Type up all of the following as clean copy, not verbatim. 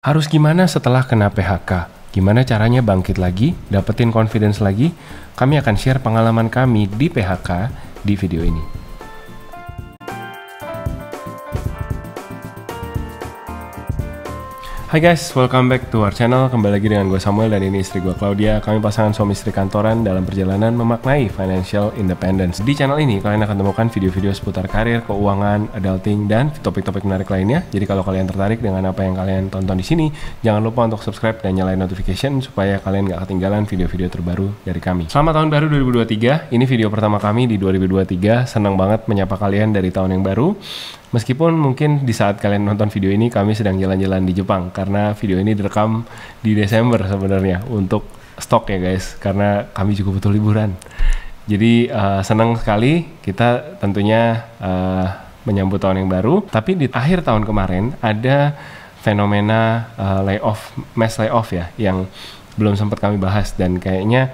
Harus gimana setelah kena PHK? Gimana caranya bangkit lagi, dapetin confidence lagi? Kami akan share pengalaman kami di PHK di video ini. Hai guys, welcome back to our channel. Kembali lagi dengan gue Samuel dan ini istri gue Claudia. Kami pasangan suami istri kantoran dalam perjalanan memaknai financial independence. Di channel ini kalian akan temukan video-video seputar karir, keuangan, adulting, dan topik-topik menarik lainnya. Jadi kalau kalian tertarik dengan apa yang kalian tonton di sini, jangan lupa untuk subscribe dan nyalain notification supaya kalian gak ketinggalan video-video terbaru dari kami. Selamat tahun baru 2023. Ini video pertama kami di 2023. Senang banget menyapa kalian dari tahun yang baru. Meskipun mungkin di saat kalian nonton video ini kami sedang jalan-jalan di Jepang karena video ini direkam di Desember sebenarnya untuk stok ya guys, karena kami juga butuh liburan. Jadi senang sekali kita tentunya menyambut tahun yang baru. Tapi di akhir tahun kemarin ada fenomena mass layoff ya, yang belum sempat kami bahas dan kayaknya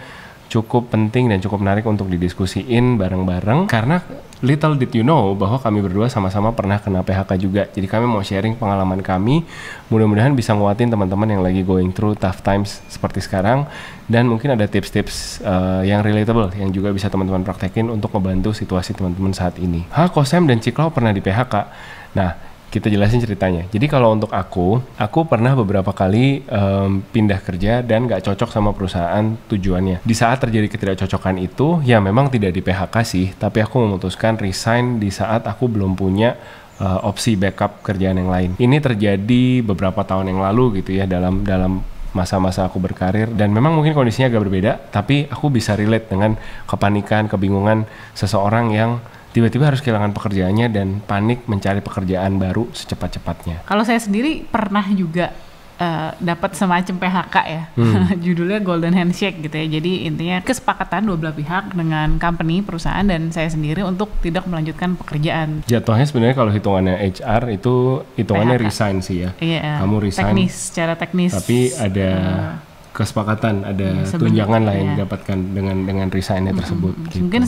cukup penting dan cukup menarik untuk didiskusiin bareng-bareng karena little did you know bahwa kami berdua sama-sama pernah kena PHK juga. Jadi kami mau sharing pengalaman kami, mudah-mudahan bisa nguatin teman-teman yang lagi going through tough times seperti sekarang, dan mungkin ada tips-tips yang relatable yang juga bisa teman-teman praktekin untuk membantu situasi teman-teman saat ini. Kosem dan Ciklau pernah di PHK. Nah, kita jelasin ceritanya. Jadi kalau untuk aku pernah beberapa kali pindah kerja dan gak cocok sama perusahaan tujuannya. Di saat terjadi ketidakcocokan itu, ya memang tidak di PHK sih, tapi aku memutuskan resign di saat aku belum punya opsi backup kerjaan yang lain. Ini terjadi beberapa tahun yang lalu gitu ya, dalam masa-masa aku berkarir, dan memang mungkin kondisinya agak berbeda, tapi aku bisa relate dengan kepanikan, kebingungan seseorang yang tiba-tiba harus kehilangan pekerjaannya dan panik mencari pekerjaan baru secepat-cepatnya. Kalau saya sendiri pernah juga dapat semacam PHK ya, judulnya Golden Handshake gitu ya. Jadi intinya kesepakatan dua belah pihak dengan company, perusahaan, dan saya sendiri untuk tidak melanjutkan pekerjaan. Jatuhnya sebenarnya kalau hitungannya HR itu hitungannya PHK. Resign sih ya. Iya, kamu resign. Secara teknis. Tapi ada kesepakatan, ada tunjangan lah yang didapatkan dengan resignnya tersebut. Gitu. Mungkin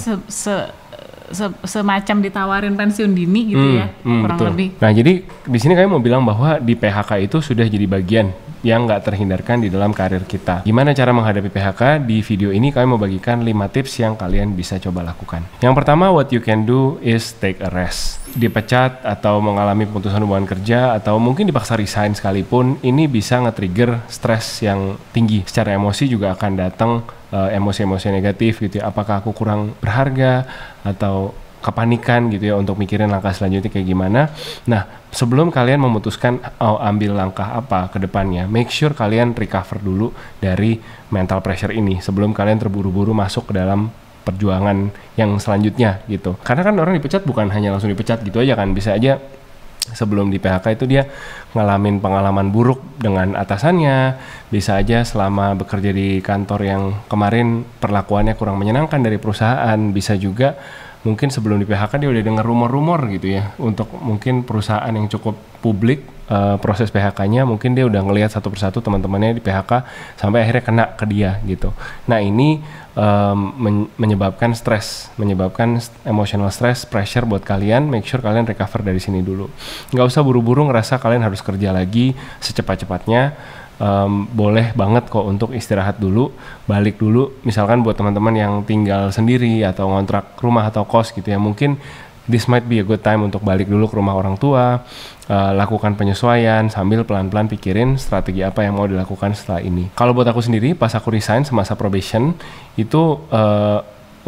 semacam ditawarin pensiun dini gitu ya, kurang betul. lebih. Nah, jadi di sini kami mau bilang bahwa di PHK itu sudah jadi bagian yang nggak terhindarkan di dalam karir kita. Gimana cara menghadapi PHK? Di video ini kami mau bagikan 5 tips yang kalian bisa coba lakukan. Yang pertama, what you can do is take a rest. Dipecat atau mengalami pemutusan hubungan kerja atau mungkin dipaksa resign sekalipun, ini bisa nge-trigger stres yang tinggi. Secara emosi juga akan datang emosi-emosi negatif gitu ya. Apakah aku kurang berharga atau kepanikan gitu ya untuk mikirin langkah selanjutnya kayak gimana. Nah, sebelum kalian memutuskan ambil langkah apa ke depannya, make sure kalian recover dulu dari mental pressure ini sebelum kalian terburu-buru masuk ke dalam perjuangan yang selanjutnya gitu. Karena kan orang dipecat bukan hanya langsung dipecat gitu aja kan, bisa aja sebelum di PHK itu dia ngalamin pengalaman buruk dengan atasannya, bisa aja selama bekerja di kantor yang kemarin perlakuannya kurang menyenangkan dari perusahaan, bisa juga mungkin sebelum di PHK dia udah dengar rumor-rumor gitu ya, untuk mungkin perusahaan yang cukup publik proses PHK-nya, mungkin dia udah ngelihat satu persatu teman-temannya di PHK sampai akhirnya kena ke dia gitu. Nah, ini menyebabkan stres, menyebabkan emotional stress, pressure buat kalian. Make sure kalian recover dari sini dulu. Nggak usah buru-buru ngerasa kalian harus kerja lagi secepat-cepatnya. Boleh banget kok untuk istirahat dulu, balik dulu. Misalkan buat teman-teman yang tinggal sendiri atau ngontrak rumah atau kos gitu ya, mungkin this might be a good time untuk balik dulu ke rumah orang tua, lakukan penyesuaian sambil pelan-pelan pikirin strategi apa yang mau dilakukan setelah ini. Kalau buat aku sendiri, pas aku resign semasa probation itu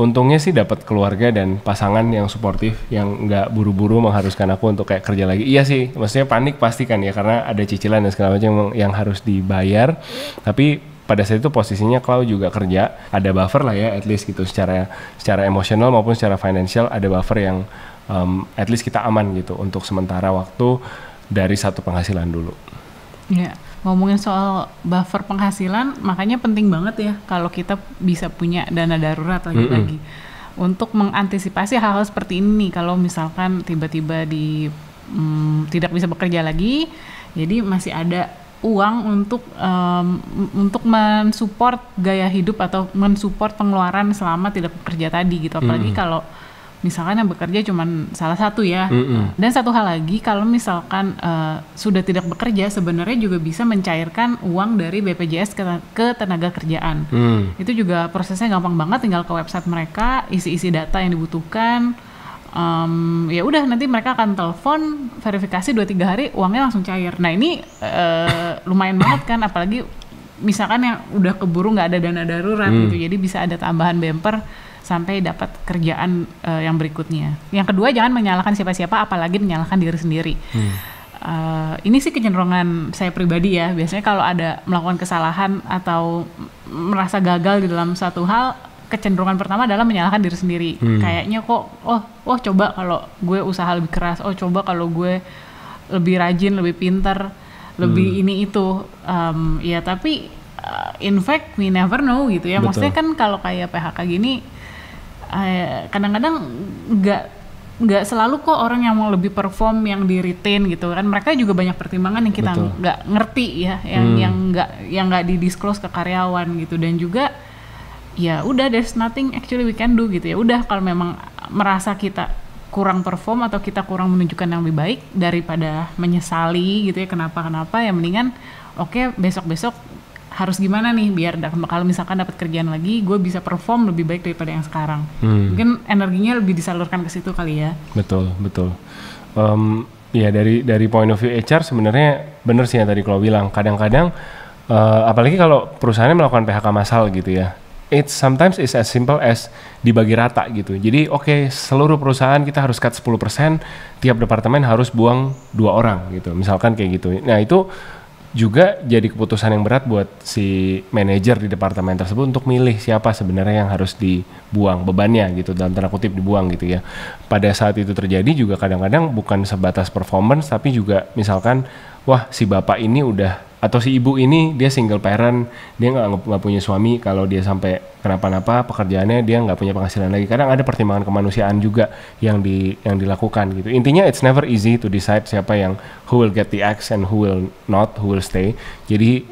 untungnya sih dapat keluarga dan pasangan yang suportif, yang nggak buru-buru mengharuskan aku untuk kayak kerja lagi. Iya sih, maksudnya panik pasti kan ya, karena ada cicilan dan segala macam yang harus dibayar. Tapi pada saat itu posisinya Clau juga kerja, ada buffer lah ya, at least gitu, secara emosional maupun secara financial ada buffer yang at least kita aman gitu untuk sementara waktu dari satu penghasilan dulu. Ya, ngomongin soal buffer penghasilan, makanya penting banget ya kalau kita bisa punya dana darurat lagi-lagi untuk mengantisipasi hal-hal seperti ini. Kalau misalkan tiba-tiba tidak bisa bekerja lagi, jadi masih ada uang untuk mensupport gaya hidup atau mensupport pengeluaran selama tidak bekerja tadi gitu. Apalagi kalau misalkan yang bekerja cuma salah satu ya. Dan satu hal lagi, kalau misalkan sudah tidak bekerja, sebenarnya juga bisa mencairkan uang dari BPJS ke tenaga kerjaan. Itu juga prosesnya gampang banget, tinggal ke website mereka, isi-isi data yang dibutuhkan. Ya udah, nanti mereka akan telepon, verifikasi 2-3 hari, uangnya langsung cair. Nah ini lumayan banget kan, apalagi misalkan yang udah keburu nggak ada dana darurat gitu, jadi bisa ada tambahan bumper sampai dapat kerjaan yang berikutnya. Yang kedua, jangan menyalahkan siapa-siapa, apalagi menyalahkan diri sendiri. Ini sih kecenderungan saya pribadi ya. Biasanya kalau ada melakukan kesalahan atau merasa gagal di dalam satu hal, kecenderungan pertama adalah menyalahkan diri sendiri. Kayaknya kok, coba kalau gue usaha lebih keras, coba kalau gue lebih rajin, lebih pintar, lebih ini itu. Ya tapi in fact we never know gitu ya. Betul. Maksudnya kan kalau kayak PHK gini, kadang-kadang nggak selalu kok orang yang mau lebih perform yang di retain gitu kan. Mereka juga banyak pertimbangan yang kita nggak ngerti ya, yang nggak di-disclose ke karyawan gitu. Dan juga ya udah, there's nothing actually we can do gitu ya. Udah, kalau memang merasa kita kurang perform atau kita kurang menunjukkan yang lebih baik, daripada menyesali gitu ya kenapa ya mendingan besok-besok harus gimana nih biar kalau misalkan dapat kerjaan lagi, gue bisa perform lebih baik daripada yang sekarang. Mungkin energinya lebih disalurkan ke situ kali ya. Betul. Ya dari point of view HR sebenarnya bener sih yang tadi Chloe bilang. Kadang-kadang apalagi kalau perusahaannya melakukan PHK massal gitu ya, sometimes is as simple as dibagi rata gitu. Jadi seluruh perusahaan kita harus cut 10%, tiap departemen harus buang 2 orang gitu, misalkan kayak gitu. Nah itu juga jadi keputusan yang berat buat si manajer di departemen tersebut untuk milih siapa sebenarnya yang harus dibuang bebannya gitu, dalam tanda kutip dibuang gitu ya. Pada saat itu terjadi juga kadang-kadang bukan sebatas performance, tapi juga misalkan si bapak ini udah, atau si ibu ini dia single parent, dia nggak punya suami, kalau dia sampai kenapa-napa pekerjaannya dia nggak punya penghasilan lagi. Kadang ada pertimbangan kemanusiaan juga yang dilakukan gitu. Intinya it's never easy to decide siapa yang who will get the axe and who will stay. Jadi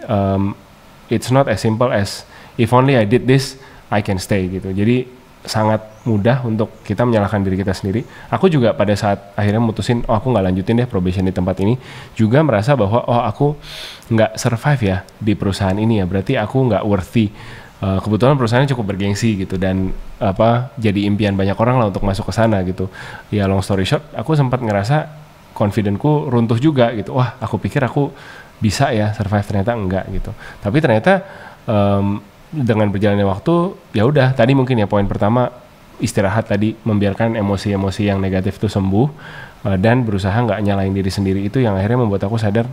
it's not as simple as if only I did this I can stay gitu. Jadi sangat mudah untuk kita menyalahkan diri kita sendiri. Aku juga pada saat akhirnya mutusin, aku nggak lanjutin deh probation di tempat ini, juga merasa bahwa aku nggak survive ya di perusahaan ini ya, berarti aku nggak worthy. Kebetulan perusahaannya cukup bergengsi gitu, dan jadi impian banyak orang lah untuk masuk ke sana gitu. Ya long story short, aku sempat ngerasa confidence-ku runtuh juga gitu. Aku pikir aku bisa ya survive, ternyata enggak gitu. Tapi ternyata dengan berjalannya waktu, ya udah, tadi mungkin ya poin pertama, istirahat tadi, membiarkan emosi-emosi yang negatif itu sembuh, dan berusaha nggak nyalain diri sendiri. Itu yang akhirnya membuat aku sadar,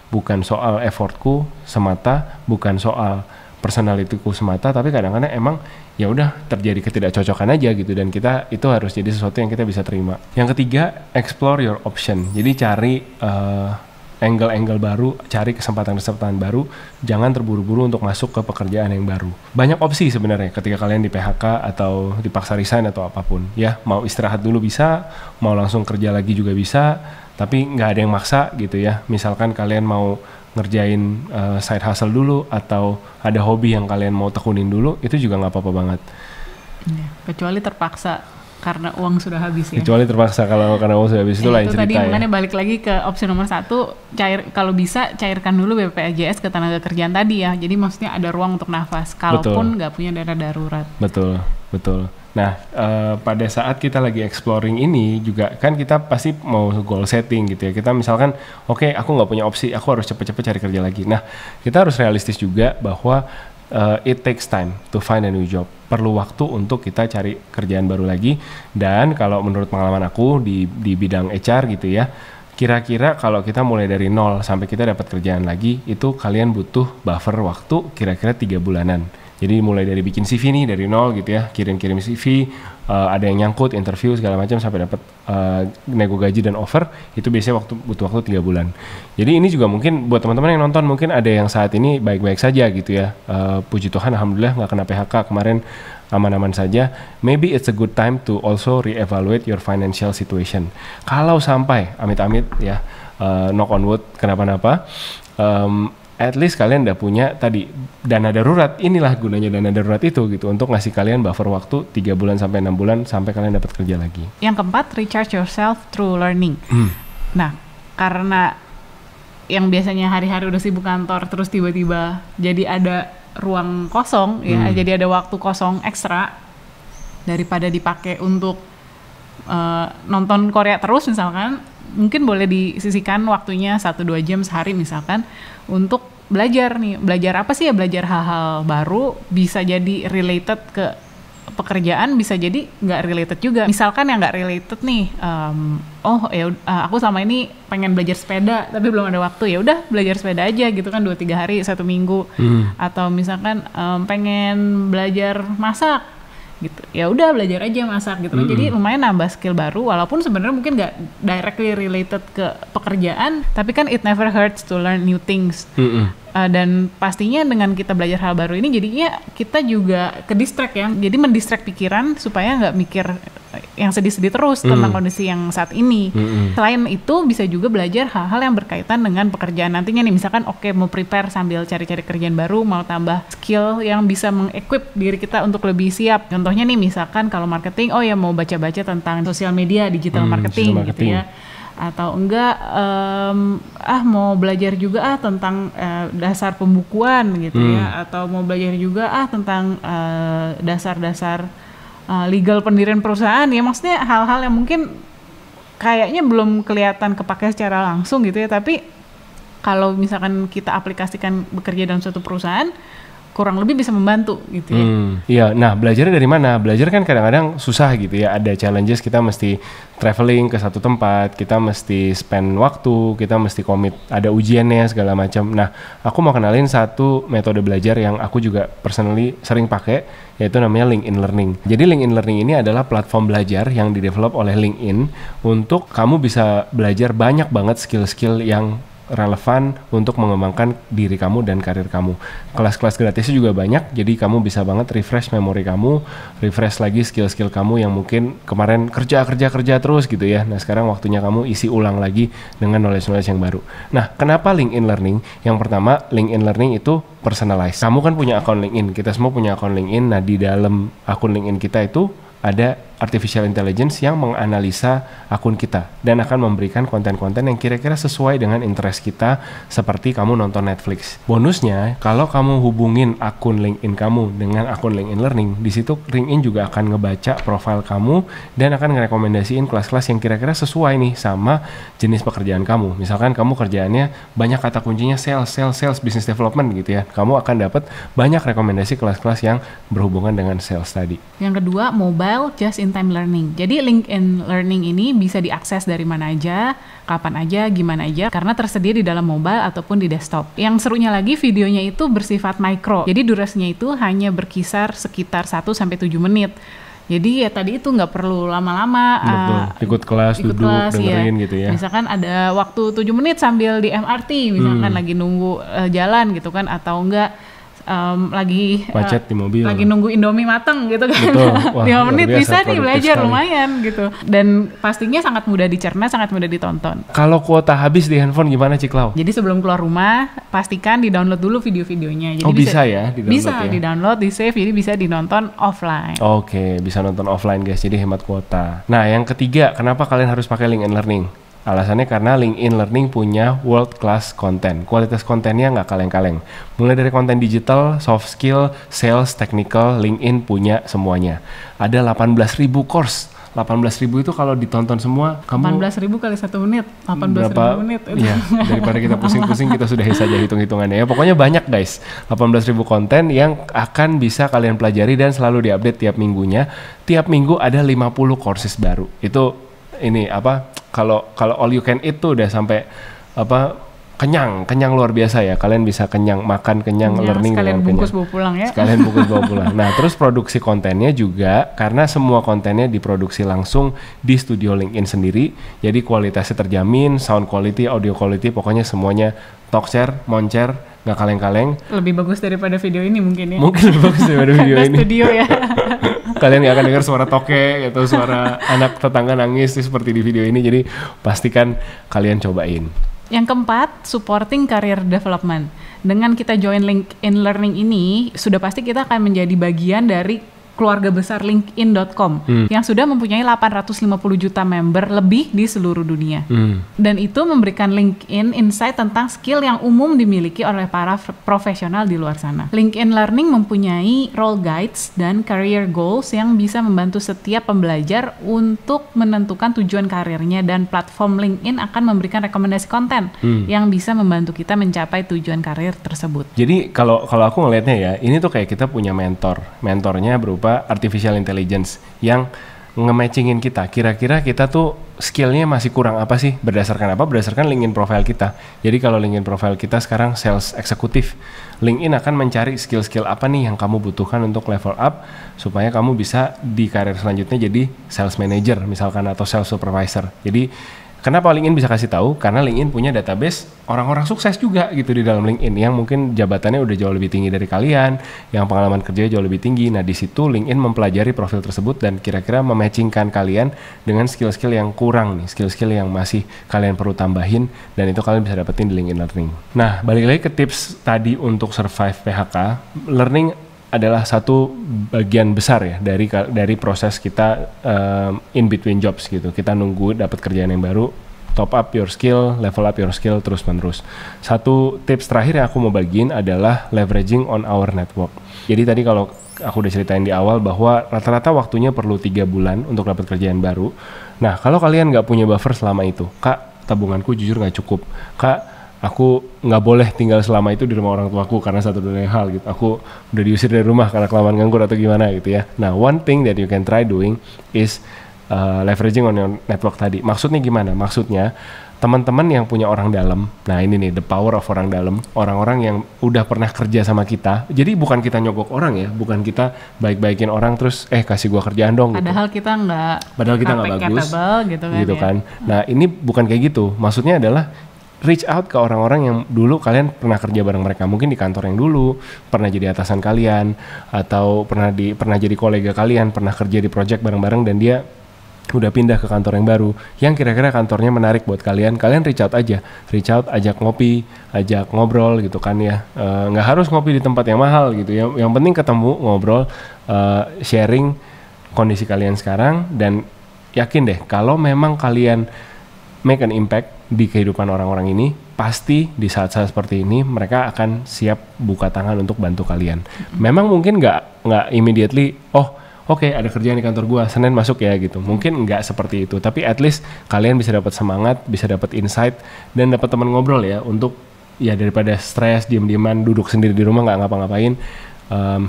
bukan soal effortku semata, bukan soal personalitiku semata, tapi kadang-kadang emang ya udah terjadi ketidakcocokan aja gitu, dan kita itu harus jadi sesuatu yang kita bisa terima. Yang ketiga, explore your option. Jadi cari angle-angle baru, cari kesempatan-kesempatan baru, jangan terburu-buru untuk masuk ke pekerjaan yang baru. Banyak opsi sebenarnya ketika kalian di PHK atau dipaksa resign atau apapun. Ya, mau istirahat dulu bisa, mau langsung kerja lagi juga bisa, tapi nggak ada yang maksa gitu ya. Misalkan kalian mau ngerjain side hustle dulu, atau ada hobi yang kalian mau tekunin dulu, itu juga nggak apa-apa banget. Ya, kecuali terpaksa karena uang sudah habis ya. Kecuali terpaksa karena uang sudah habis, itu lain cerita tadi ya. Makanya balik lagi ke opsi nomor 1, kalau bisa cairkan dulu BPJS ke tenaga kerjaan tadi ya. Jadi maksudnya ada ruang untuk nafas, kalaupun nggak punya dana darurat. Betul. Nah, pada saat kita lagi exploring ini juga kan kita pasti mau goal setting gitu ya. Kita misalkan, aku nggak punya opsi, aku harus cepet-cepet cari kerja lagi. Nah, kita harus realistis juga bahwa it takes time to find a new job. Perlu waktu untuk kita cari kerjaan baru lagi. Dan kalau menurut pengalaman aku di bidang HR gitu ya, kira-kira kalau kita mulai dari 0 sampai kita dapat kerjaan lagi, itu kalian butuh buffer waktu kira-kira 3 bulanan. Jadi mulai dari bikin CV nih dari 0 gitu ya, kirim-kirim CV, ada yang nyangkut, interview segala macam sampai dapat nego gaji dan offer, itu biasanya butuh waktu 3 bulan. Jadi ini juga mungkin buat teman-teman yang nonton, mungkin ada yang saat ini baik-baik saja gitu ya. Puji Tuhan, alhamdulillah nggak kena PHK kemarin, aman-aman saja. Maybe it's a good time to also reevaluate your financial situation. Kalau sampai amit-amit ya, knock on wood, kenapa-napa, at least kalian udah punya tadi dana darurat. Inilah gunanya dana darurat itu gitu, untuk ngasih kalian buffer waktu 3 bulan sampai 6 bulan sampai kalian dapat kerja lagi. Yang keempat, recharge yourself through learning. Nah, karena yang biasanya hari-hari udah sibuk kantor terus tiba-tiba jadi ada ruang kosong ya, jadi ada waktu kosong ekstra daripada dipakai untuk nonton Korea terus misalkan, mungkin boleh disisihkan waktunya 1-2 jam sehari misalkan untuk belajar nih. Belajar apa sih ya? Belajar hal-hal baru, bisa jadi related ke pekerjaan, bisa jadi nggak related juga. Misalkan yang nggak related nih, aku selama ini pengen belajar sepeda tapi belum ada waktu, ya udah belajar sepeda aja gitu kan, 2-3 hari 1 minggu. Atau misalkan pengen belajar masak gitu, ya udah belajar aja masak gitu kan. Jadi lumayan nambah skill baru, walaupun sebenarnya mungkin nggak directly related ke pekerjaan, tapi kan it never hurts to learn new things. Dan pastinya dengan kita belajar hal baru ini jadinya kita juga ke distract ya, jadi mendistract pikiran supaya nggak mikir yang sedih-sedih terus tentang kondisi yang saat ini. Selain itu bisa juga belajar hal-hal yang berkaitan dengan pekerjaan nantinya nih, misalkan mau prepare sambil cari-cari kerjaan baru, mau tambah skill yang bisa mengequip diri kita untuk lebih siap. Contohnya nih misalkan kalau marketing, mau baca-baca tentang sosial media, digital marketing gitu ya. Atau enggak mau belajar juga tentang dasar pembukuan gitu ya, atau mau belajar juga tentang dasar-dasar legal pendirian perusahaan ya. Maksudnya hal-hal yang mungkin kayaknya belum kelihatan kepake secara langsung gitu ya, tapi kalau misalkan kita aplikasikan bekerja dalam suatu perusahaan, kurang lebih bisa membantu gitu ya. Iya, nah belajarnya dari mana? Belajar kan kadang-kadang susah gitu ya, ada challenges, kita mesti traveling ke satu tempat, kita mesti spend waktu, kita mesti commit, ada ujiannya segala macam. Nah, aku mau kenalin satu metode belajar yang aku juga personally sering pakai, yaitu namanya LinkedIn Learning. Jadi LinkedIn Learning ini adalah platform belajar yang didevelop oleh LinkedIn untuk kamu bisa belajar banyak banget skill-skill yang relevan untuk mengembangkan diri kamu dan karir kamu. Kelas-kelas gratisnya juga banyak, jadi kamu bisa banget refresh memori kamu, refresh lagi skill-skill kamu yang mungkin kemarin kerja terus gitu ya. Nah sekarang waktunya kamu isi ulang lagi dengan knowledge yang baru. Nah kenapa LinkedIn Learning? Yang pertama, LinkedIn Learning itu personalized. Kamu kan punya akun LinkedIn, kita semua punya akun LinkedIn. Nah di dalam akun LinkedIn kita itu ada artificial intelligence yang menganalisa akun kita dan akan memberikan konten-konten yang kira-kira sesuai dengan interest kita, seperti kamu nonton Netflix. Bonusnya, kalau kamu hubungin akun LinkedIn kamu dengan akun LinkedIn Learning, di situ LinkedIn juga akan ngebaca profil kamu dan akan ngerekomendasiin kelas-kelas yang kira-kira sesuai nih sama jenis pekerjaan kamu. Misalkan kamu kerjaannya banyak kata kuncinya sales, business development gitu ya. Kamu akan dapat banyak rekomendasi kelas-kelas yang berhubungan dengan sales tadi. Yang kedua, mobile just-in-time learning. Jadi LinkedIn Learning ini bisa diakses dari mana aja, kapan aja, gimana aja, karena tersedia di dalam mobile ataupun di desktop. Yang serunya lagi, videonya itu bersifat micro. Jadi durasinya itu hanya berkisar sekitar 1-7 menit. Jadi ya tadi itu nggak perlu lama-lama ikut kelas, duduk, dengerin gitu ya. Misalkan ada waktu 7 menit sambil di MRT, misalkan lagi nunggu jalan gitu kan, atau enggak lagi macet di mobil, lagi nunggu Indomie mateng gitu kan. Wah, 5 menit bisa nih belajar sekali. Lumayan gitu. Dan pastinya sangat mudah dicerna, sangat mudah ditonton. Kalau kuota habis di handphone gimana Ciklau? Jadi sebelum keluar rumah pastikan di-download dulu video-videonya. Jadi bisa ya di-download bisa ya? di-download, di-save, jadi bisa dinonton offline. Oke, bisa nonton offline guys, jadi hemat kuota. Nah yang ketiga, kenapa kalian harus pakai LinkedIn Learning? Alasannya karena LinkedIn Learning punya world class konten. Kualitas kontennya nggak kaleng-kaleng. Mulai dari konten digital, soft skill, sales, technical, LinkedIn punya semuanya. Ada 18.000 course. 18.000 itu kalau ditonton semua, kamu 18.000 kali 1 menit, 18.000 menit. Iya, daripada kita pusing-pusing, kita sudahi saja hitung-hitungannya ya. Pokoknya banyak guys, 18.000 konten yang akan bisa kalian pelajari dan selalu diupdate tiap minggunya. Tiap minggu ada 50 courses baru. Itu ini kalau all you can eat tuh udah sampai kenyang luar biasa ya. Kalian bisa makan kenyang learning dengan kenyang. Sekalian bungkus bawa pulang ya. Sekalian bungkus bawa pulang. Nah, terus produksi kontennya juga, karena semua kontennya diproduksi langsung di studio LinkedIn sendiri. Jadi kualitasnya terjamin, sound quality, audio quality, pokoknya semuanya talkshare, moncer, nggak kaleng-kaleng. Lebih bagus daripada video ini mungkin ya. Mungkin lebih bagus daripada video ini. Studio ya. Kalian nggak akan dengar suara toke atau suara anak tetangga nangis seperti di video ini. Jadi pastikan kalian cobain. Yang keempat, supporting career development. Dengan kita join LinkedIn Learning ini, sudah pasti kita akan menjadi bagian dari keluarga besar LinkedIn.com yang sudah mempunyai 850 juta member lebih di seluruh dunia. Dan itu memberikan LinkedIn insight tentang skill yang umum dimiliki oleh para profesional di luar sana. LinkedIn Learning mempunyai role guides dan career goals yang bisa membantu setiap pembelajar untuk menentukan tujuan karirnya, dan platform LinkedIn akan memberikan rekomendasi konten yang bisa membantu kita mencapai tujuan karir tersebut. Jadi kalau aku ngelihatnya ya, ini tuh kayak kita punya mentornya berupa artificial intelligence yang nge-matchingin kita. Kira-kira kita tuh skillnya masih kurang apa sih? Berdasarkan apa? Berdasarkan LinkedIn profile kita. Jadi kalau LinkedIn profile kita sekarang sales eksekutif, LinkedIn akan mencari skill-skill apa nih yang kamu butuhkan untuk level up supaya kamu bisa di karir selanjutnya jadi sales manager misalkan atau sales supervisor. Jadi kenapa LinkedIn bisa kasih tahu? Karena LinkedIn punya database orang-orang sukses juga gitu di dalam LinkedIn yang mungkin jabatannya udah jauh lebih tinggi dari kalian, yang pengalaman kerjanya jauh lebih tinggi. Nah di situ LinkedIn mempelajari profil tersebut dan kira-kira mematchingkan kalian dengan skill-skill yang kurang nih, skill-skill yang masih kalian perlu tambahin, dan itu kalian bisa dapetin di LinkedIn Learning. Nah balik lagi ke tips tadi untuk survive PHK, learning adalah satu bagian besar ya dari proses kita in between jobs gitu. Kita nunggu dapat kerjaan yang baru, top up your skill, level up your skill terus menerus. Satu tips terakhir yang aku mau bagiin adalah leveraging on our network. Jadi tadi kalau aku udah ceritain di awal bahwa rata-rata waktunya perlu 3 bulan untuk dapat kerjaan baru. Nah kalau kalian nggak punya buffer selama itu, Kak tabunganku jujur nggak cukup, Kak aku nggak boleh tinggal selama itu di rumah orang tuaku karena satu dan lain hal gitu. Aku udah diusir dari rumah karena kelamaan nganggur atau gimana gitu ya. Nah, one thing that you can try doing is leveraging on your network tadi. Maksudnya gimana? Maksudnya teman-teman yang punya orang dalam. Nah, ini nih the power of orang dalam. Orang-orang yang udah pernah kerja sama kita. Jadi bukan kita nyogok orang ya, bukan kita baik-baikin orang terus kasih gua kerjaan dong. Padahal gitu. kita nggak bagus gitu kan. Nah, ini bukan kayak gitu. Maksudnya adalah reach out ke orang-orang yang dulu kalian pernah kerja bareng mereka, mungkin di kantor yang dulu pernah jadi atasan kalian atau pernah jadi kolega kalian, pernah kerja di project bareng-bareng dan dia udah pindah ke kantor yang baru yang kira-kira kantornya menarik buat kalian reach out aja, ajak ngopi, ajak ngobrol gitu kan ya. Nggak harus ngopi di tempat yang mahal gitu ya, yang penting ketemu, ngobrol, sharing kondisi kalian sekarang, dan yakin deh kalau memang kalian make an impact di kehidupan orang-orang ini, pasti di saat-saat seperti ini mereka akan siap buka tangan untuk bantu kalian. Memang mungkin nggak immediately, oke, ada kerjaan di kantor gua, Senin masuk ya gitu. Mungkin nggak seperti itu, tapi at least kalian bisa dapat semangat, bisa dapat insight, dan dapat teman ngobrol ya untuk ya daripada stres, diam-diaman, duduk sendiri di rumah nggak ngapa-ngapain.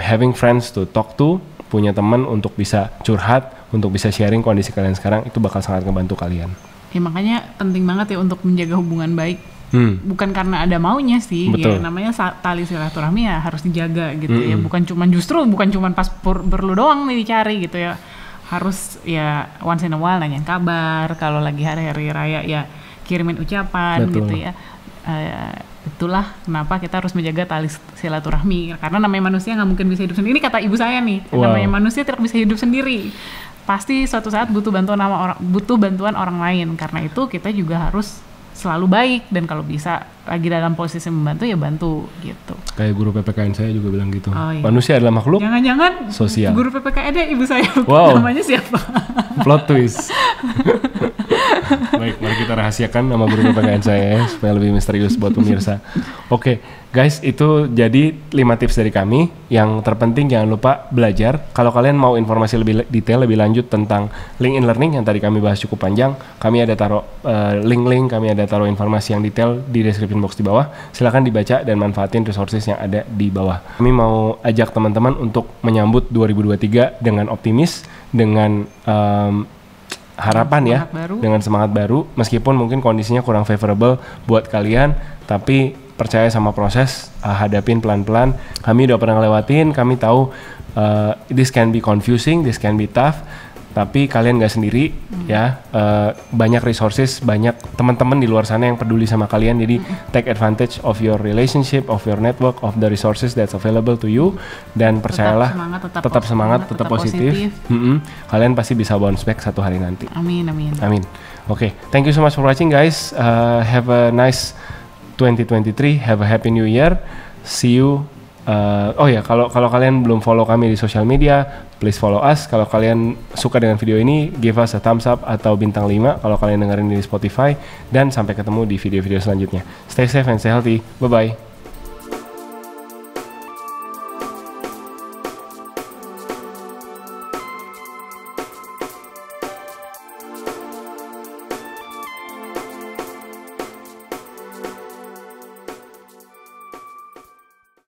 Having friends to talk to, punya teman untuk bisa curhat, untuk bisa sharing kondisi kalian sekarang, itu bakal sangat ngebantu kalian. Ya makanya penting banget ya untuk menjaga hubungan baik. Bukan karena ada maunya sih. Betul. Ya namanya tali silaturahmi ya harus dijaga gitu ya. Bukan cuman pas perlu doang nih dicari gitu ya. Harus ya once in a while nanyain kabar, kalau lagi hari-hari raya ya kirimin ucapan. Betul. Gitu ya. Itulah kenapa kita harus menjaga tali silaturahmi, karena namanya manusia nggak mungkin bisa hidup sendiri. Ini kata ibu saya nih, namanya manusia tidak bisa hidup sendiri. Pasti suatu saat butuh bantuan orang lain. Karena itu kita juga harus selalu baik, dan kalau bisa lagi dalam posisi membantu ya bantu gitu. Kayak guru PPKN saya juga bilang gitu. Manusia adalah makhluk jangan-jangan sosial. Guru PPKN ibu saya. Wow. Namanya siapa? Plot twist. Baik, mari kita rahasiakan nama guru PPKN saya ya, supaya lebih misterius buat pemirsa. Oke, guys, itu jadi 5 tips dari kami. Yang terpenting jangan lupa belajar. Kalau kalian mau informasi lebih detail, lebih lanjut tentang LinkedIn Learning yang tadi kami bahas cukup panjang, kami ada taruh link-link, kami ada taruh informasi yang detail di description box di bawah. Silakan dibaca dan manfaatin resources yang ada di bawah. Kami mau ajak teman-teman untuk menyambut 2023 dengan optimis, dengan harapan ya, dengan semangat baru, meskipun mungkin kondisinya kurang favorable buat kalian, tapi percaya sama proses, hadapin pelan-pelan. Kami udah pernah ngelewatin, kami tahu this can be confusing, this can be tough, tapi kalian gak sendiri ya. Banyak resources, banyak teman-teman di luar sana yang peduli sama kalian, jadi take advantage of your relationship, of your network, of the resources that's available to you, dan percayalah, tetap semangat, tetap positif. Kalian pasti bisa bounce back satu hari nanti. Amin. Oke, thank you so much for watching guys. Have a nice 2023. Have a happy new year. See you. Oh ya, kalau kalian belum follow kami di sosial media, please follow us. Kalau kalian suka dengan video ini, give us a thumbs up atau bintang 5 kalau kalian dengerin di Spotify. Dan sampai ketemu di video-video selanjutnya. Stay safe and stay healthy. Bye-bye.